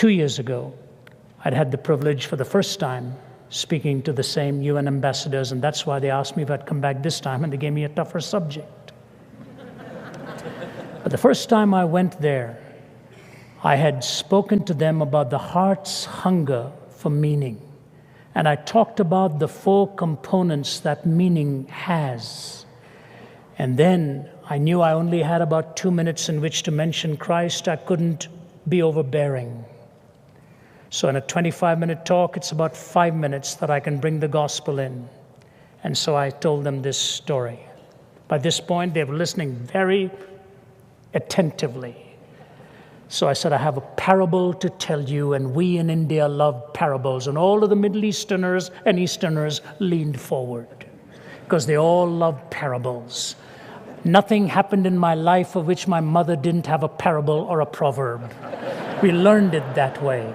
2 years ago, I'd had the privilege for the first time speaking to the same UN ambassadors, and that's why they asked me if I'd come back this time, and they gave me a tougher subject. But the first time I went there, I had spoken to them about the heart's hunger for meaning. And I talked about the 4 components that meaning has. And then I knew I only had about 2 minutes in which to mention Christ. I couldn't be overbearing. So in a 25-minute talk, it's about 5 minutes that I can bring the gospel in. And so I told them this story. By this point, they were listening very attentively. So I said, I have a parable to tell you, and we in India love parables. And all of the Middle Easterners and Easterners leaned forward because they all love parables. Nothing happened in my life of which my mother didn't have a parable or a proverb. We learned it that way.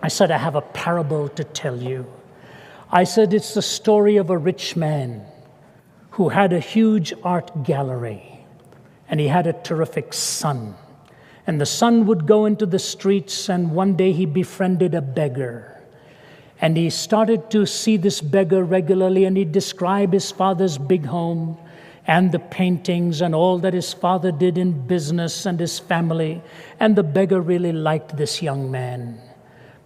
I said, I have a parable to tell you. I said, it's the story of a rich man who had a huge art gallery, and he had a terrific son. And the son would go into the streets, and one day he befriended a beggar. And he started to see this beggar regularly, and he'd describe his father's big home and the paintings and all that his father did in business and his family. And the beggar really liked this young man.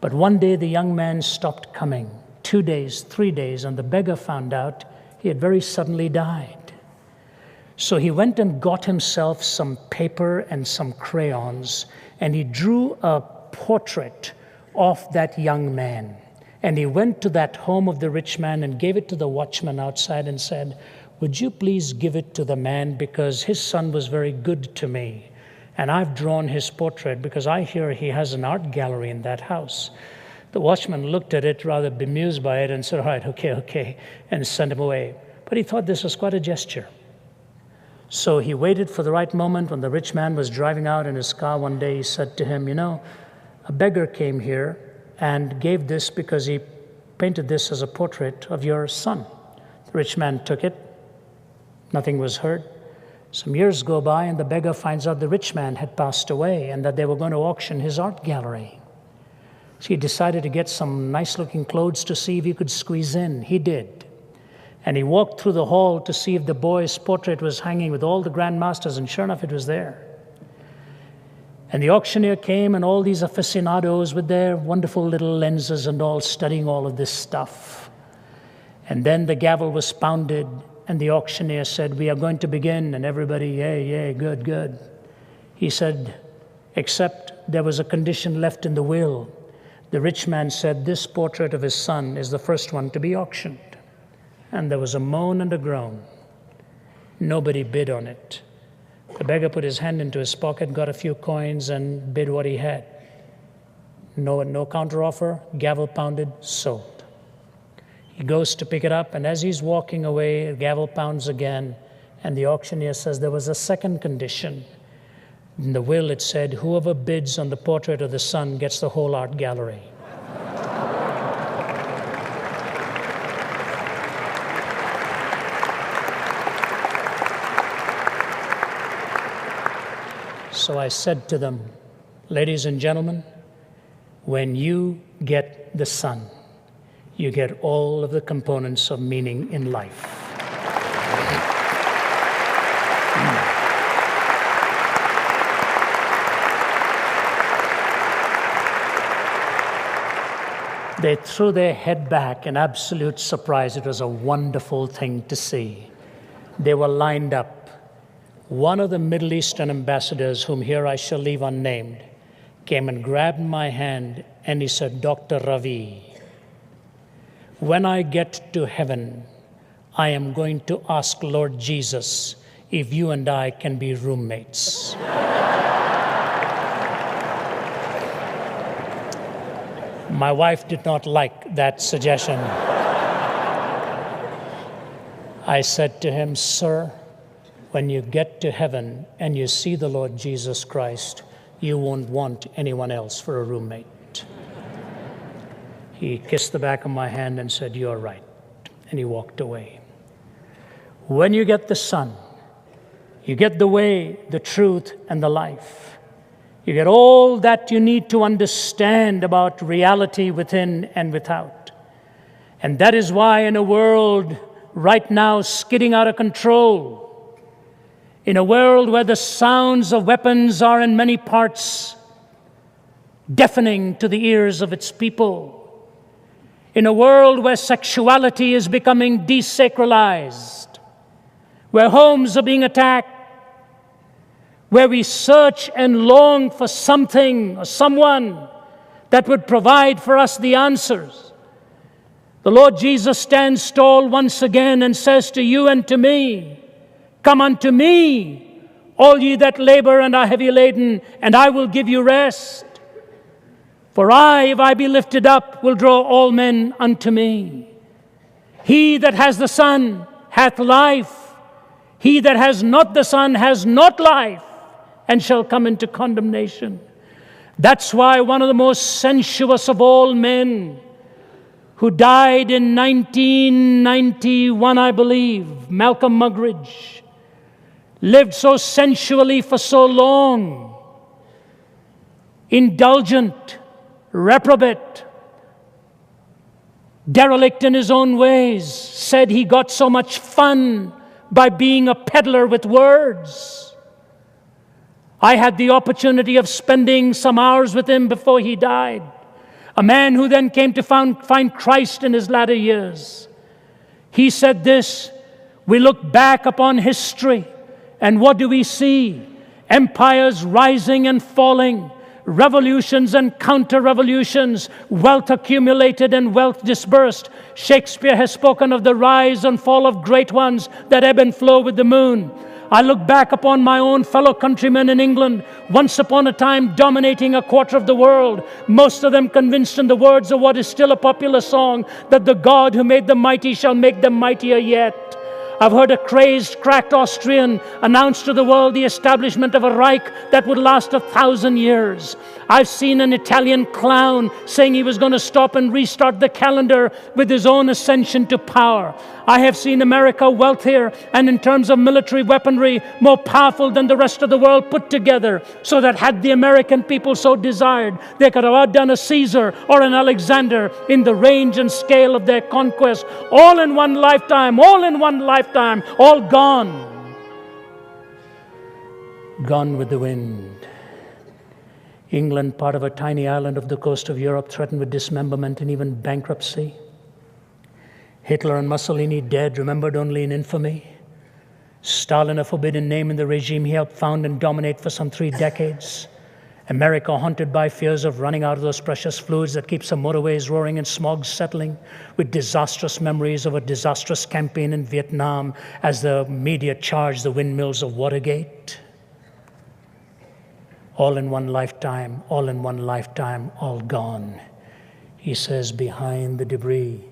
But one day the young man stopped coming. 2 days, 3 days, and the beggar found out he had very suddenly died. So he went and got himself some paper and some crayons, and he drew a portrait of that young man. And he went to that home of the rich man and gave it to the watchman outside and said, would you please give it to the man, because his son was very good to me. And I've drawn his portrait because I hear he has an art gallery in that house. The watchman looked at it rather bemused by it and said, all right, okay, and sent him away. But he thought this was quite a gesture. So he waited for the right moment. When the rich man was driving out in his car one day, he said to him, a beggar came here and gave this because he painted this as a portrait of your son. The rich man took it. Nothing was heard. Some years go by, and the beggar finds out the rich man had passed away and that they were going to auction his art gallery. So he decided to get some nice-looking clothes to see if he could squeeze in. He did. And he walked through the hall to see if the boy's portrait was hanging with all the grandmasters, and sure enough, it was there. And the auctioneer came, and all these aficionados with their wonderful little lenses and all studying all of this stuff. And then the gavel was pounded, and the auctioneer said, we are going to begin, and everybody, yay, good. He said, except there was a condition left in the will. The rich man said, this portrait of his son is the first one to be auctioned. And there was a moan and a groan. Nobody bid on it. The beggar put his hand into his pocket, got a few coins, and bid what he had. No counteroffer, gavel pounded, sold. He goes to pick it up, and as he's walking away, the gavel pounds again, and the auctioneer says there was a second condition. In the will it said, whoever bids on the portrait of the son gets the whole art gallery. So I said to them, ladies and gentlemen, when you get the Son, you get all of the components of meaning in life. They threw their head back in absolute surprise. It was a wonderful thing to see. They were lined up. One of the Middle Eastern ambassadors, whom here I shall leave unnamed, came and grabbed my hand and he said, Dr. Ravi, when I get to heaven, I am going to ask Lord Jesus if you and I can be roommates. My wife did not like that suggestion. I said to him, sir, when you get to heaven and you see the Lord Jesus Christ, you won't want anyone else for a roommate. He kissed the back of my hand and said, you're right. And he walked away. When you get the Son, you get the way, the truth, and the life. You get all that you need to understand about reality within and without. And that is why in a world right now skidding out of control, in a world where the sounds of weapons are in many parts deafening to the ears of its people, in a world where sexuality is becoming desacralized, where homes are being attacked, where we search and long for something or someone that would provide for us the answers, the Lord Jesus stands tall once again and says to you and to me, "Come unto me, all ye that labor and are heavy laden, and I will give you rest. For I, if I be lifted up, will draw all men unto me. He that has the Son hath life. He that has not the Son has not life, and shall come into condemnation." That's why one of the most sensuous of all men, who died in 1991, I believe, Malcolm Muggeridge, lived so sensually for so long, indulgent, reprobate, derelict in his own ways, said he got so much fun by being a peddler with words. I had the opportunity of spending some hours with him before he died, a man who then came to find Christ in his latter years. He said this: we look back upon history, and what do we see? Empires rising and falling, revolutions and counter-revolutions, wealth accumulated and wealth dispersed. Shakespeare has spoken of the rise and fall of great ones that ebb and flow with the moon. I look back upon my own fellow countrymen in England, once upon a time dominating a quarter of the world, most of them convinced in the words of what is still a popular song, that the God who made them mighty shall make them mightier yet. I've heard a crazed, cracked Austrian announce to the world the establishment of a Reich that would last 1,000 years. I've seen an Italian clown saying he was going to stop and restart the calendar with his own ascension to power. I have seen America wealthier and in terms of military weaponry more powerful than the rest of the world put together, so that had the American people so desired, they could have outdone a Caesar or an Alexander in the range and scale of their conquest, all in one lifetime, all gone. Gone with the wind. England, part of a tiny island off the coast of Europe, threatened with dismemberment and even bankruptcy. Hitler and Mussolini dead, remembered only in infamy. Stalin, a forbidden name in the regime he helped found and dominate for some 3 decades. America haunted by fears of running out of those precious fluids that keeps the motorways roaring and smog settling, with disastrous memories of a disastrous campaign in Vietnam as the media charged the windmills of Watergate. All in one lifetime, all gone. He says, behind the debris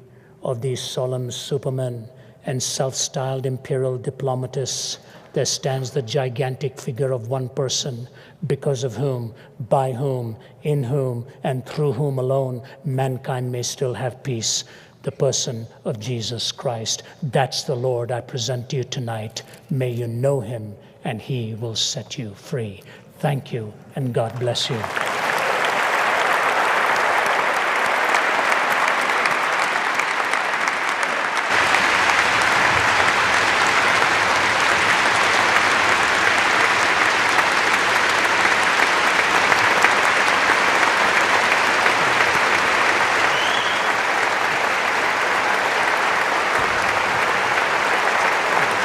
of these solemn supermen and self-styled imperial diplomatists, there stands the gigantic figure of one person, because of whom, by whom, in whom, and through whom alone mankind may still have peace. The person of Jesus Christ. That's the Lord I present to you tonight. May you know him, and he will set you free. Thank you, and God bless you.